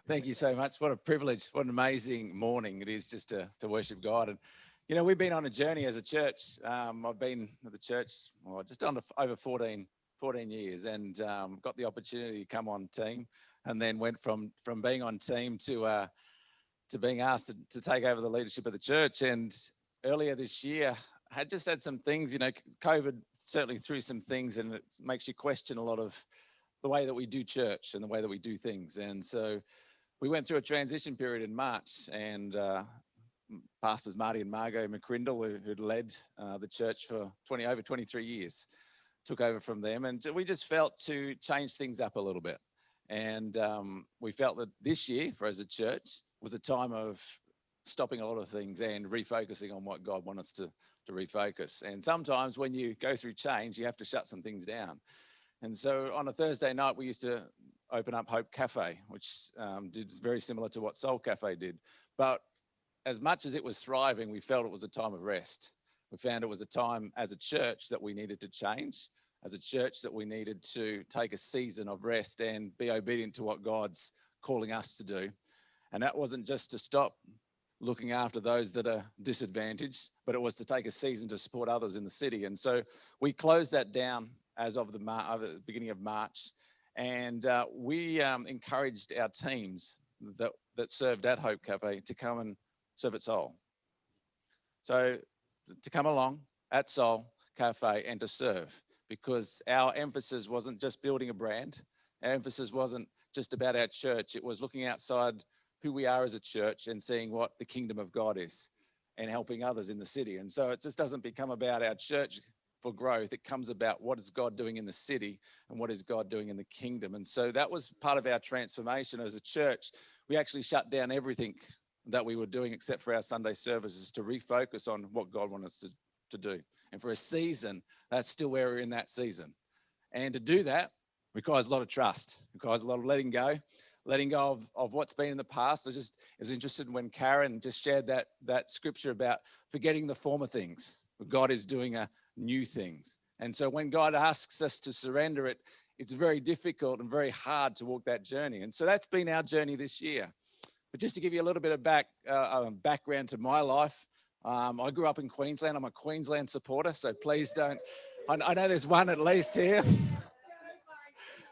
Thank you so much. What a privilege. What an amazing morning it is just to worship God. And, we've been on a journey as a church. I've been at the church just under over 14 years and got the opportunity to come on team and then went from being on team to being asked to take over the leadership of the church. And earlier this year, I had just had some things, COVID certainly threw some things and it makes you question a lot of the way that we do church and the way that we do things. And so we went through a transition period in March, and Pastors Marty and Margot McCrindle, who'd led the church for over 23 years, took over from them. And we just felt to change things up a little bit. And we felt that this year, as a church, was a time of stopping a lot of things and refocusing on what God wants us to refocus. And sometimes when you go through change, you have to shut some things down. And so on a Thursday night, we used to open up Hope Cafe, which did very similar to what Soul Cafe did. But as much as it was thriving, we felt it was a time of rest. We found it was a time as a church that we needed to change, as a church that we needed to take a season of rest and be obedient to what God's calling us to do. And that wasn't just to stop looking after those that are disadvantaged, but it was to take a season to support others in the city. And so we closed that down as of the beginning of March. And we encouraged our teams that served at Hope Cafe to come and serve at Soul. So to come along at Soul Cafe and to serve, because our emphasis wasn't just building a brand. Our emphasis wasn't just about our church. It was looking outside who we are as a church and seeing what the kingdom of God is and helping others in the city. And so it just doesn't become about our church for growth. It comes about what is God doing in the city and what is God doing in the kingdom. And so that was part of our transformation as a church. We actually shut down everything that we were doing except for our Sunday services to refocus on what God wanted us to do. And for a season, that's still where we're in that season. And to do that requires a lot of trust, requires a lot of letting go of what's been in the past. I just was interested when Karen just shared that scripture about forgetting the former things. God is doing a new things. And so when God asks us to surrender it, it's very difficult and very hard to walk that journey. And so that's been our journey this year. But just to give you a little bit of background to my life, I grew up in Queensland. I'm a Queensland supporter, so please don't. I know there's one at least here.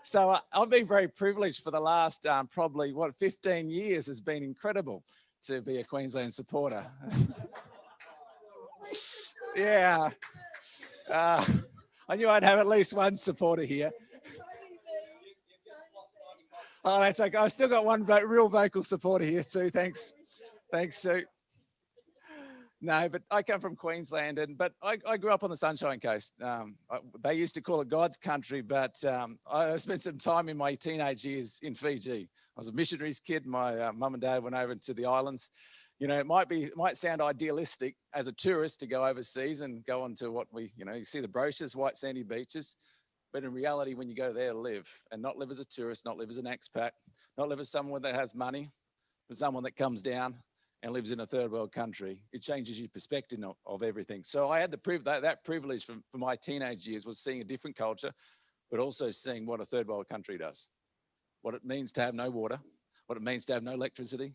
So I've been very privileged for the last 15 years. Has been incredible to be a Queensland supporter. Yeah. I knew I'd have at least one supporter here. Oh, that's okay. I've still got one real vocal supporter here, Sue. Thanks, Sue. No, but I come from Queensland, but I grew up on the Sunshine Coast. They used to call it God's country, but I spent some time in my teenage years in Fiji. I was a missionaries kid. My mum and dad went over to the islands. It might sound idealistic as a tourist to go overseas and go on to what you see the brochures, white sandy beaches. But in reality, when you go there to live, and not live as a tourist, not live as an expat, not live as someone that has money, but someone that comes down and lives in a third world country, it changes your perspective of everything. So I had that privilege for my teenage years was seeing a different culture, but also seeing what a third world country does, what it means to have no water, what it means to have no electricity,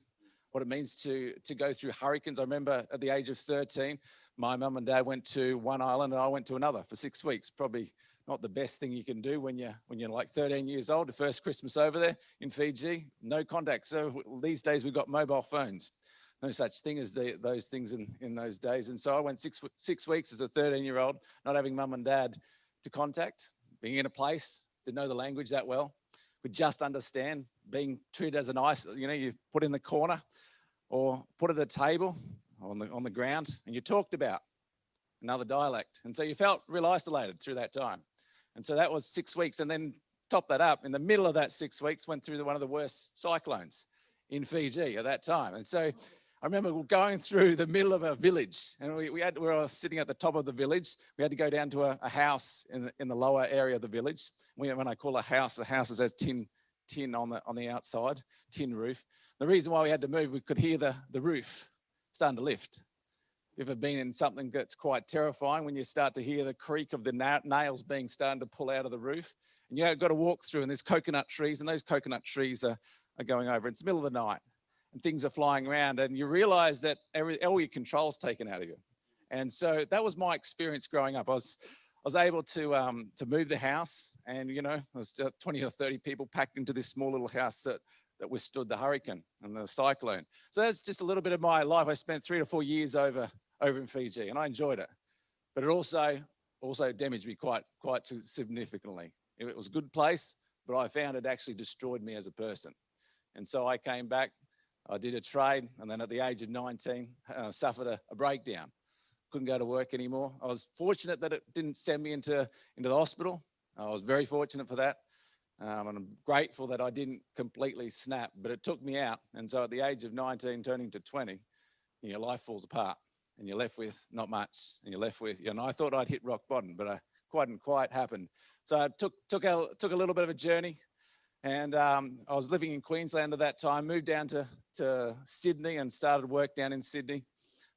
what it means to go through hurricanes. I remember at the age of 13, my mum and dad went to one island and I went to another for 6 weeks. Probably not the best thing you can do when you're like 13 years old. The first Christmas over there in Fiji, no contact. So these days we've got mobile phones. No such thing as those things in those days. And so I went 6 weeks as a 13-year-old, not having mum and dad to contact, being in a place, didn't know the language that well, could just understand, being treated as an ice, you put in the corner or put at a table on the ground, and you talked about another dialect. And so you felt real isolated through that time. And so that was 6 weeks. And then top that up, in the middle of that 6 weeks, went through one of the worst cyclones in Fiji at that time. And so I remember going through the middle of a village, and we were sitting at the top of the village. We had to go down to a house in the lower area of the village. When I call a house, the house is a tin on the outside, tin roof. The reason why we had to move, we could hear the roof starting to lift. You've ever been in something that's quite terrifying when you start to hear the creak of the nails starting to pull out of the roof? And you've got to walk through, and there's coconut trees, and those coconut trees are are going over. It's the middle of the night and things are flying around, and you realize that all your control's taken out of you. And so that was my experience growing up. I was able to move the house, and there was 20 or 30 people packed into this small little house that withstood the hurricane and the cyclone. So that's just a little bit of my life. I spent 3 to 4 years over in Fiji, and I enjoyed it. But it also damaged me quite significantly. It was a good place, but I found it actually destroyed me as a person. And so I came back, I did a trade, and then at the age of 19, suffered a breakdown. Couldn't go to work anymore. I was fortunate that it didn't send me into the hospital. I was very fortunate for that. And I'm grateful that I didn't completely snap, but it took me out. And so at the age of 19, turning to 20, your life falls apart and you're left with not much. And you're left with, I thought I'd hit rock bottom, but didn't quite happen. So I took a little bit of a journey. And I was living in Queensland at that time, moved down to Sydney and started work down in Sydney.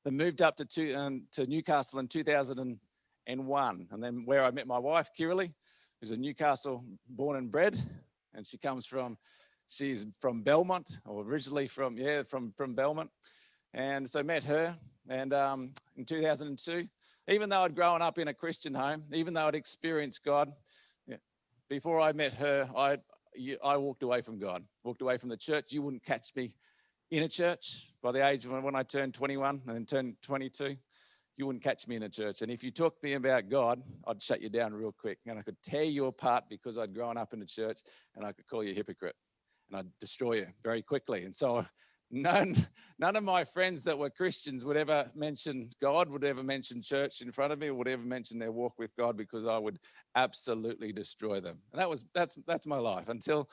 Then moved up to Newcastle in 2001. And then where I met my wife, Kiralee, who's a Newcastle born and bred. And she's from Belmont, or originally from Belmont. And so met her. And in 2002, even though I'd grown up in a Christian home, even though I'd experienced God, before I met her, I walked away from God, walked away from the church. You wouldn't catch me in a church by the age of when I turned 21 and then turned 22. You wouldn't catch me in a church. And if you talked to me about God, I'd shut you down real quick. And I could tear you apart because I'd grown up in the church, and I could call you a hypocrite and I'd destroy you very quickly. And so none of my friends that were Christians would ever mention God, would ever mention church in front of me, or would ever mention their walk with God, because I would absolutely destroy them. And that's my life until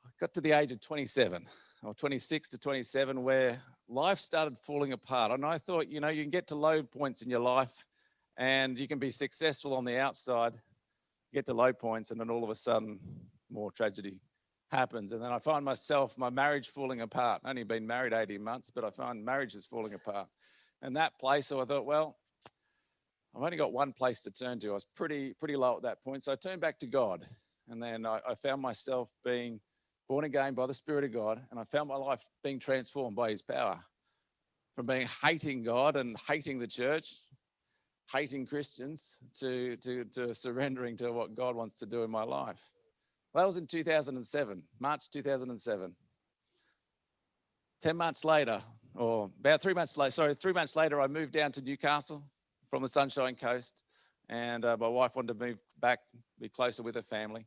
I got to the age of 27 or 26 to 27, where life started falling apart. And I thought, you can get to low points in your life and you can be successful on the outside, get to low points, and then all of a sudden more tragedy happens. And then I find my marriage falling apart. I've only been married 18 months, but I find marriage is falling apart. And that place, so I thought, well, I've only got one place to turn to. I was pretty low at that point. So I turned back to God. And then I found myself being born again by the Spirit of God. And I found my life being transformed by his power, from being hating God and hating the church, hating Christians, to surrendering to what God wants to do in my life. Well, that was in 2007, March 2007. 10 months later, or about 3 months later, 3 months later, I moved down to Newcastle from the Sunshine Coast. And my wife wanted to move back, be closer with her family.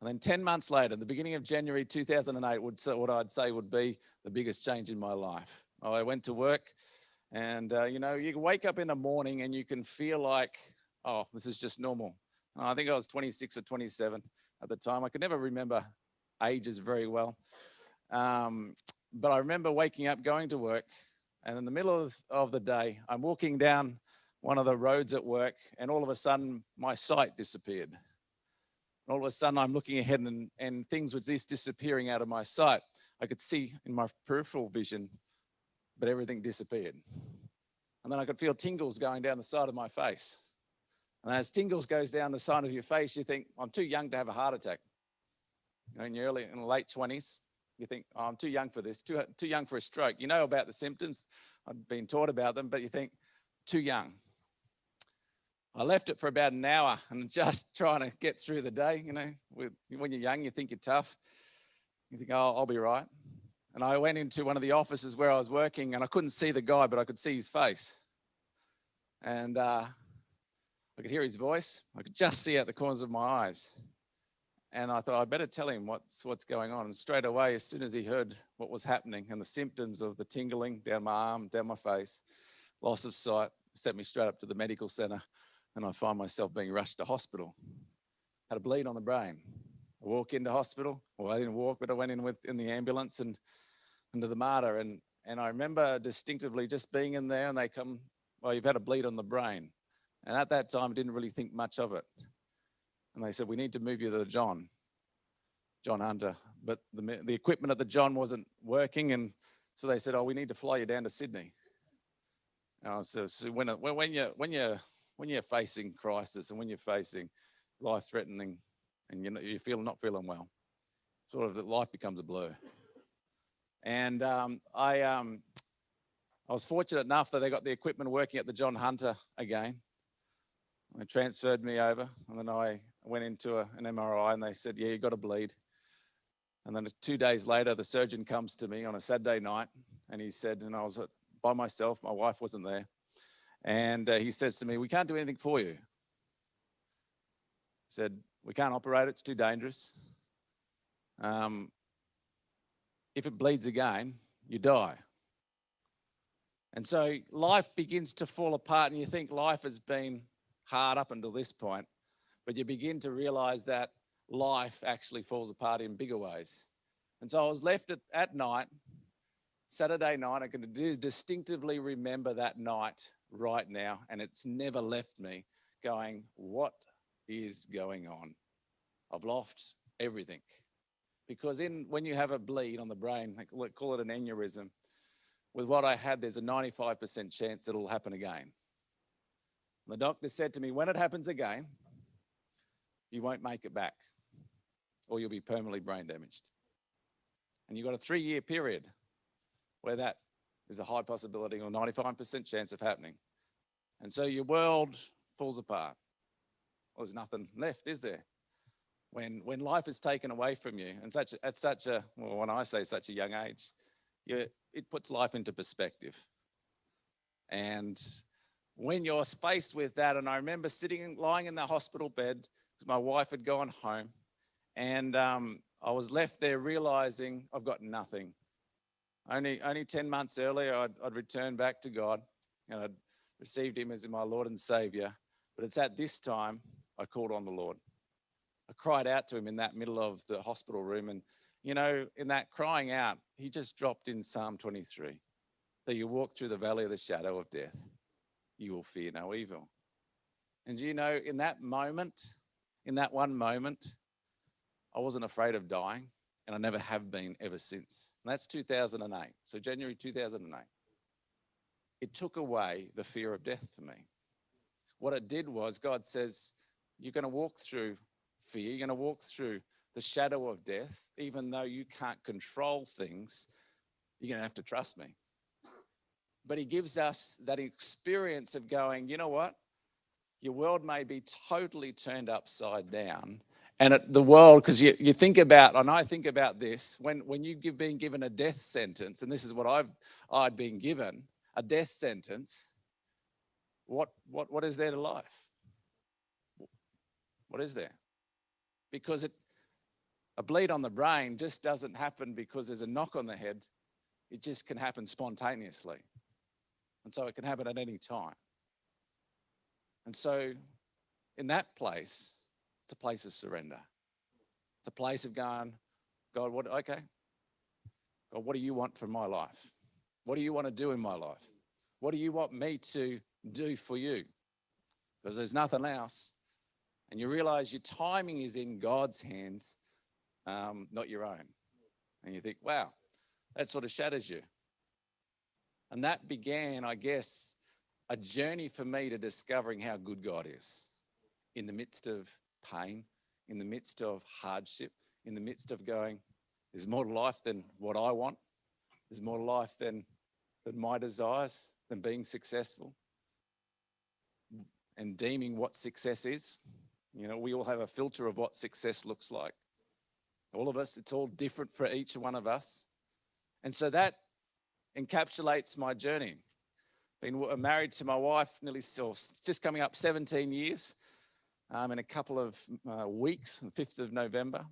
And then 10 months later, the beginning of January 2008, what I'd say would be the biggest change in my life. I went to work, and you can wake up in the morning and you can feel like, oh, this is just normal. I think I was 26 or 27 at the time. I could never remember ages very well. But I remember waking up, going to work, and in the middle of the day, I'm walking down one of the roads at work, and all of a sudden, my sight disappeared. And all of a sudden, I'm looking ahead, and things were just disappearing out of my sight. I could see in my peripheral vision, but everything disappeared. And then I could feel tingles going down the side of my face. And as tingles goes down the side of your face, you think, I'm too young to have a heart attack. In your late 20s, you think, oh, I'm too young for this, too young for a stroke. You know about the symptoms. I've been taught about them, but you think, too young. I left it for about an hour and just trying to get through the day. When you're young, you think you're tough. You think, oh, I'll be right. And I went into one of the offices where I was working, and I couldn't see the guy, but I could see his face. And I could hear his voice. I could just see out the corners of my eyes. And I thought, I better tell him what's going on. And straight away, as soon as he heard what was happening and the symptoms of the tingling down my arm, down my face, loss of sight, sent me straight up to the medical centre. And I find myself being rushed to hospital. Had a bleed on the brain. I walk into hospital. Well, I didn't walk, but I went in the ambulance and into the MARTA. And I remember distinctively just being in there, and they come, well, you've had a bleed on the brain. And at that time, I didn't really think much of it. And they said, we need to move you to the John Hunter. But the equipment at the John wasn't working. And so they said, oh, we need to fly you down to Sydney. And I said, so when you're facing crisis and when you're facing life-threatening and you're not feeling well, sort of that life becomes a blur. And I was fortunate enough that they got the equipment working at the John Hunter again. They transferred me over, and then I went into an MRI, and they said, yeah, you've got to bleed. And then 2 days later, the surgeon comes to me on a Saturday night, and he said, and I was by myself, my wife wasn't there, and he says to me, we can't do anything for you. He said, we can't operate it, it's too dangerous. If it bleeds again, you die. And so life begins to fall apart, and you think life has been hard up until this point, but you begin to realize that life actually falls apart in bigger ways. And so I was left at night, Saturday night. I can distinctively remember that night right now, and it's never left me, going, what is going on? I've lost everything. Because when you have a bleed on the brain, they call it an aneurysm, with what I had, there's a 95% chance it'll happen again. The doctor said to me, when it happens again, you won't make it back, or you'll be permanently brain damaged. And you've got a 3-year period where that is a high possibility or 95% chance of happening. And so your world falls apart. Well, there's nothing left, is there? When life is taken away from you, and when I say such a young age, it puts life into perspective. And when you're faced with that, and I remember lying in the hospital bed because my wife had gone home, and I was left there realizing I've got nothing. Only 10 months earlier, I'd returned back to God, and I'd received him as my Lord and Savior. But it's at this time I called on the Lord. I cried out to him in that middle of the hospital room, and in that crying out, he just dropped in Psalm 23, that you walk through the valley of the shadow of death, you will fear no evil. And in that moment, in that one moment, I wasn't afraid of dying, and I never have been ever since. And that's 2008, so January 2008. It took away the fear of death for me. What it did was God says, you're going to walk through fear, you're going to walk through the shadow of death, even though you can't control things, you're going to have to trust me. But he gives us that experience of going, you know what? Your world may be totally turned upside down. And the world, because you think about, and I think about this, when you've been given a death sentence, and this is what I'd been given, a death sentence, what is there to life? What is there? Because a bleed on the brain just doesn't happen because there's a knock on the head. It just can happen spontaneously. And so it can happen at any time. And so in that place, it's a place of surrender. It's a place of going, God, God, what do you want from my life? What do you want to do in my life? What do you want me to do for you? Because there's nothing else. And you realize your timing is in God's hands, not your own. And you think, wow, that sort of shatters you. And that began, I guess, a journey for me to discovering how good God is in the midst of pain, in the midst of hardship, in the midst of going, there's more to life than what I want. There's more to life than my desires, than being successful and deeming what success is. We all have a filter of what success looks like. All of us, it's all different for each one of us. And so that encapsulates my journey. Been married to my wife just coming up 17 years in a couple of weeks, the 5th of November.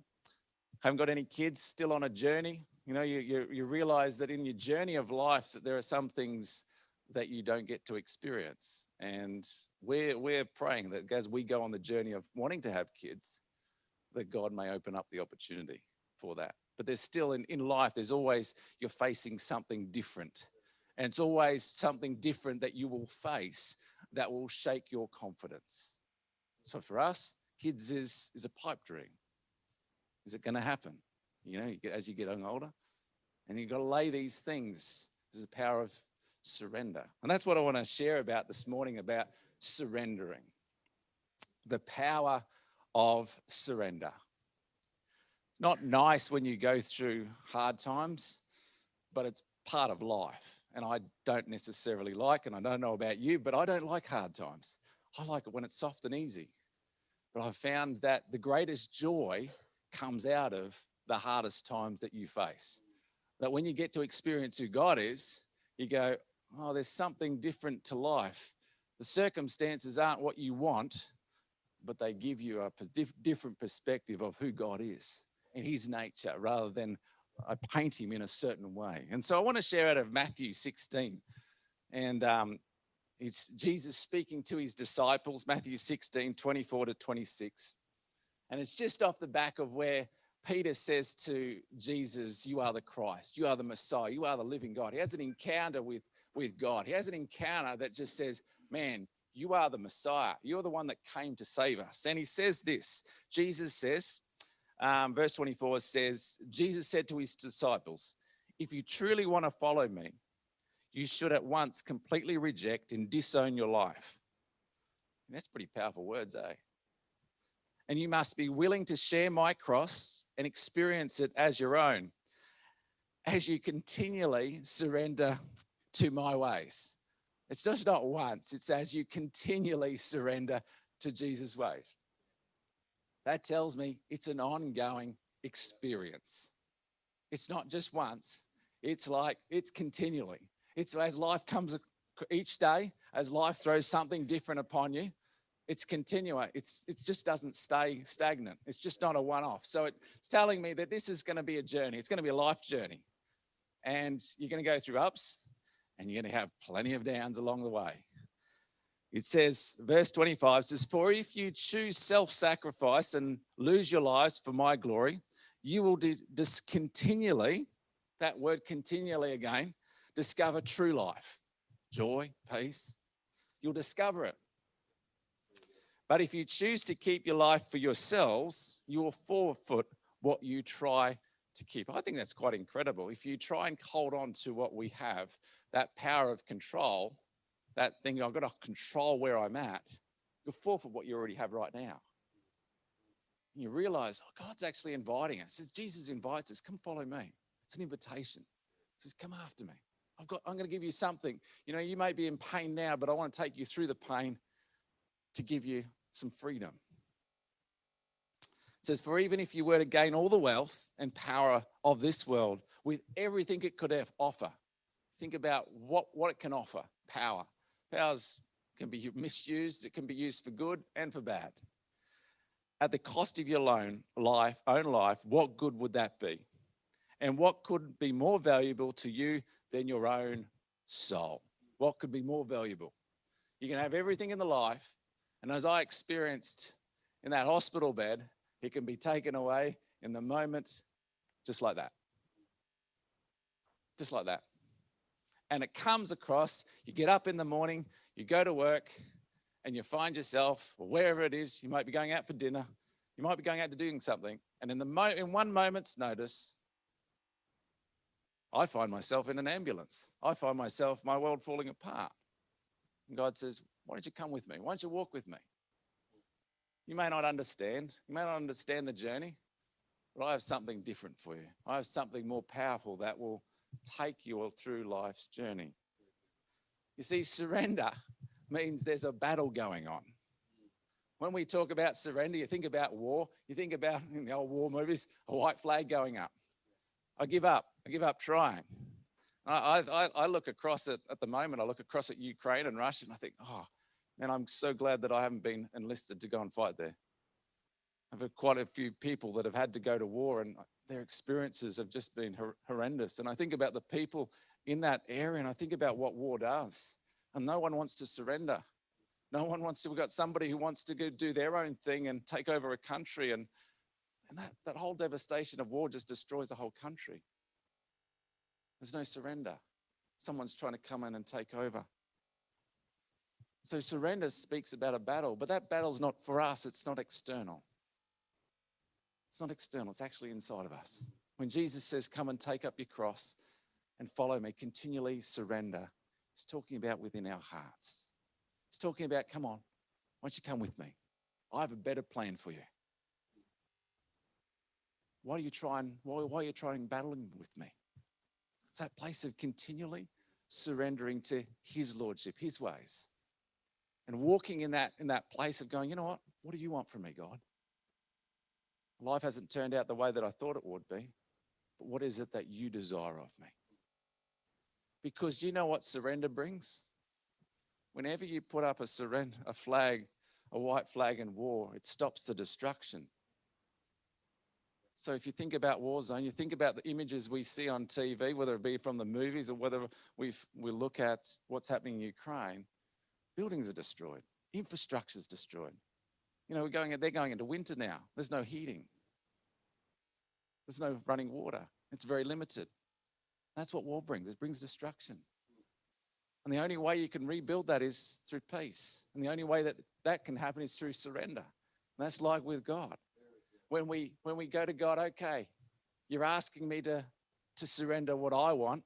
Haven't got any kids, still on a journey. You realize that in your journey of life that there are some things that you don't get to experience. And we're praying that as we go on the journey of wanting to have kids, that God may open up the opportunity for that. But there's still in life, there's always, you're facing something different. And it's always something different that you will face that will shake your confidence. So for us, kids is a pipe dream. Is it going to happen? As you get older, and you've got to lay these things. This is the power of surrender. And that's what I want to share about this morning, about surrendering. The power of surrender. It's not nice when you go through hard times, but it's part of life. And I don't necessarily like, and I don't know about you, but I don't like hard times. I like it when it's soft and easy. But I've found that the greatest joy comes out of the hardest times that you face. That when you get to experience who God is, you go, oh, there's something different to life. The circumstances aren't what you want, but they give you a different perspective of who God is and his nature rather than I paint him in a certain way. And so I want to share out of Matthew 16. And it's Jesus speaking to his disciples, Matthew 16, 24 to 26. And it's just off the back of where Peter says to Jesus, you are the Christ, you are the Messiah, you are the living God. He has an encounter with God. He has an encounter that just says, man, you are the Messiah. You're the one that came to save us. And he says this, Jesus says, verse 24 says, Jesus said to his disciples, if you truly want to follow me, you should at once completely reject and disown your life. And that's pretty powerful words, eh? And you must be willing to share my cross and experience it as your own, as you continually surrender to my ways. It's just not once, it's as you continually surrender to Jesus' ways. That tells me it's an ongoing experience. It's not just once, it's continually. It's as life comes each day, as life throws something different upon you, it's continuous. It just doesn't stay stagnant. It's just not a one-off. So it's telling me that this is going to be a journey. It's going to be a life journey. And you're going to go through ups and you're going to have plenty of downs along the way. It says, verse 25 says, for if you choose self-sacrifice and lose your lives for my glory, you will continually, that word continually again, discover true life, joy, peace. You'll discover it. But if you choose to keep your life for yourselves, you will forfeit what you try to keep. I think that's quite incredible. If you try and hold on to what we have, that power of control, that thing, I've got to control where I'm at, you'll forfeit what you already have right now. And you realize, oh, God's actually inviting us. As Jesus invites us, come follow me. It's an invitation. He says, come after me. I'm going to give you something. You know, you may be in pain now, but I want to take you through the pain to give you some freedom. It says, for even if you were to gain all the wealth and power of this world with everything it could offer, think about what it can offer, power. Powers can be misused. It can be used for good and for bad. At the cost of your own life, what good would that be? And what could be more valuable to you than your own soul? What could be more valuable? You can have everything in the life, and as I experienced in that hospital bed, it can be taken away in the moment, just like that. Just like that. And it comes across, you get up in the morning, you go to work, and you find yourself, or wherever it is, you might be going out for dinner, you might be going out to doing something, and in one moment's notice, I find myself in an ambulance. I find myself, my world falling apart. And God says, why don't you come with me? Why don't you walk with me? You may not understand. You may not understand the journey, but I have something different for you. I have something more powerful that will take you all through life's journey. You see, surrender means there's a battle going on. When we talk about surrender, you think about war. You think about, in the old war movies, a white flag going up. I give up trying. I look across at the moment, I look across at Ukraine and Russia, and I think, oh, man, I'm so glad that I haven't been enlisted to go and fight there. I've had quite a few people that have had to go to war, and their experiences have just been horrendous. And I think about the people in that area, and I think about what war does. And no one wants to surrender. No one wants to. We've got somebody who wants to go do their own thing and take over a country, and that whole devastation of war just destroys the whole country. There's no surrender. Someone's trying to come in and take over. So surrender speaks about a battle, but that battle's not for us. It's not external. It's not external. It's actually inside of us. When Jesus says, come and take up your cross and follow me, continually surrender, he's talking about within our hearts. He's talking about, come on, why don't you come with me? I have a better plan for you. why are you trying battling with me? It's that place of continually surrendering to his lordship, his ways, and walking in that place of going, you know what do you want from me, God? Life hasn't turned out the way that I thought it would be, but what is it that you desire of me? Because do you know what surrender brings? Whenever you put up a white flag in war, it stops the destruction. So if you think about war zone, you think about the images we see on TV, whether it be from the movies or whether we look at what's happening in Ukraine, buildings are destroyed, infrastructure is destroyed. You know, they're going into winter now. There's no heating. There's no running water. It's very limited. That's what war brings. It brings destruction. And the only way you can rebuild that is through peace. And the only way that can happen is through surrender. And that's like with God. When we go to God, okay, you're asking me to surrender what I want.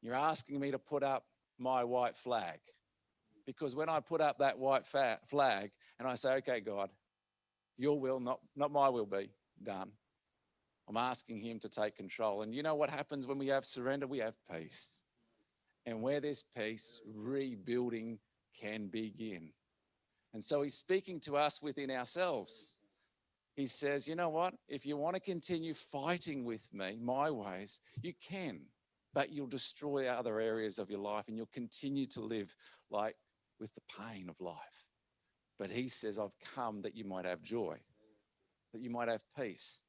You're asking me to put up my white flag. Because when I put up that white flag and I say, okay, God, your will, not my will be done. I'm asking him to take control. And you know what happens when we have surrender? We have peace. And where there's peace, rebuilding can begin. And so he's speaking to us within ourselves. He says, you know what? If you want to continue fighting with me, my ways, you can, but you'll destroy other areas of your life and you'll continue to live like with the pain of life. But he says, I've come that you might have joy, that you might have peace.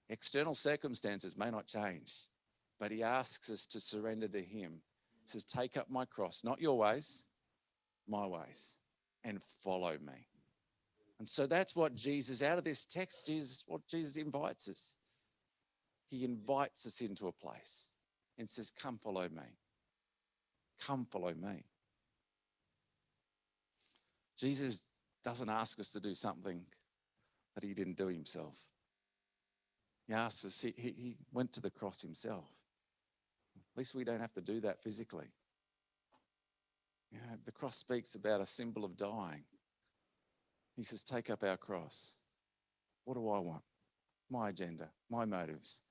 External circumstances may not change, but he asks us to surrender to him. He says, take up my cross, not your ways, my ways, and follow me. And so that's what Jesus, out of this text, what Jesus invites us. He invites us into a place and says, come follow me. Come follow me. Jesus doesn't ask us to do something that he didn't do himself. He asks us, he went to the cross himself. At least we don't have to do that physically. You know, the cross speaks about a symbol of dying. He says, take up our cross. What do I want? My agenda, my motives,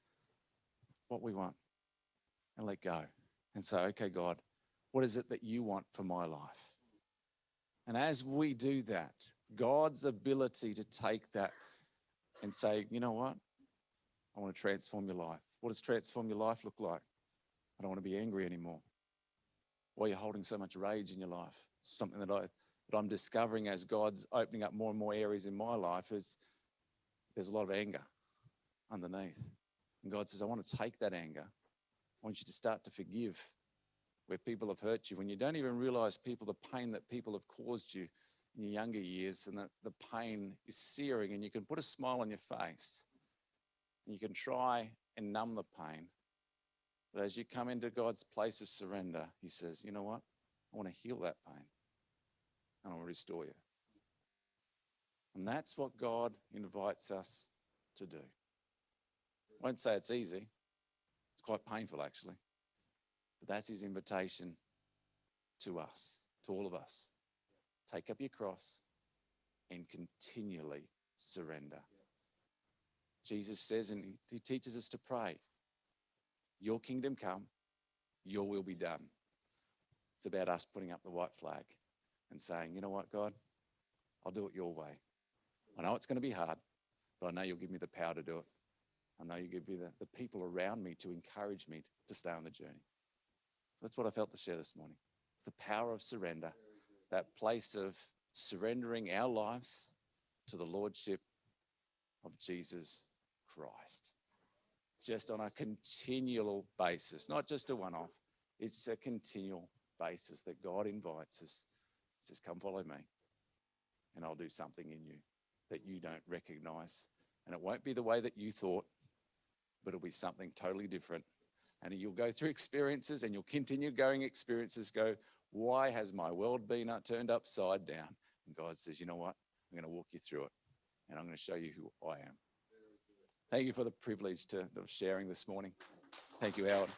what we want, and let go. And say, okay, God, what is it that you want for my life? And as we do that, God's ability to take that and say, you know what? I want to transform your life. What does transform your life look like? I don't want to be angry anymore. Why are you holding so much rage in your life? Something that I'm discovering as God's opening up more and more areas in my life is there's a lot of anger underneath. And God says, I want to take that anger. I want you to start to forgive where people have hurt you, when you don't even realize the pain that people have caused you in your younger years, and that the pain is searing, and you can put a smile on your face and you can try and numb the pain. But as you come into God's place of surrender, he says, you know what? I want to heal that pain. And I want to restore you. And that's what God invites us to do. I won't say it's easy. It's quite painful, actually. But that's his invitation to us, to all of us. Take up your cross and continually surrender. Jesus says, and he teaches us to pray, your kingdom come, your will be done. It's about us putting up the white flag and saying, you know what, God, I'll do it your way. I know it's going to be hard, but I know you'll give me the power to do it. I know you give me the people around me to encourage me to stay on the journey. So that's what I felt to share this morning. It's the power of surrender, that place of surrendering our lives to the lordship of Jesus Christ. Just on a continual basis, not just a one-off. It's a continual basis that God invites us. He says, come follow me and I'll do something in you that you don't recognize. And it won't be the way that you thought, but it'll be something totally different. And you'll go through experiences and you'll continue going experiences, go, why has my world been turned upside down? And God says, you know what? I'm going to walk you through it and I'm going to show you who I am. Thank you for the privilege of sharing this morning. Thank you, Howard.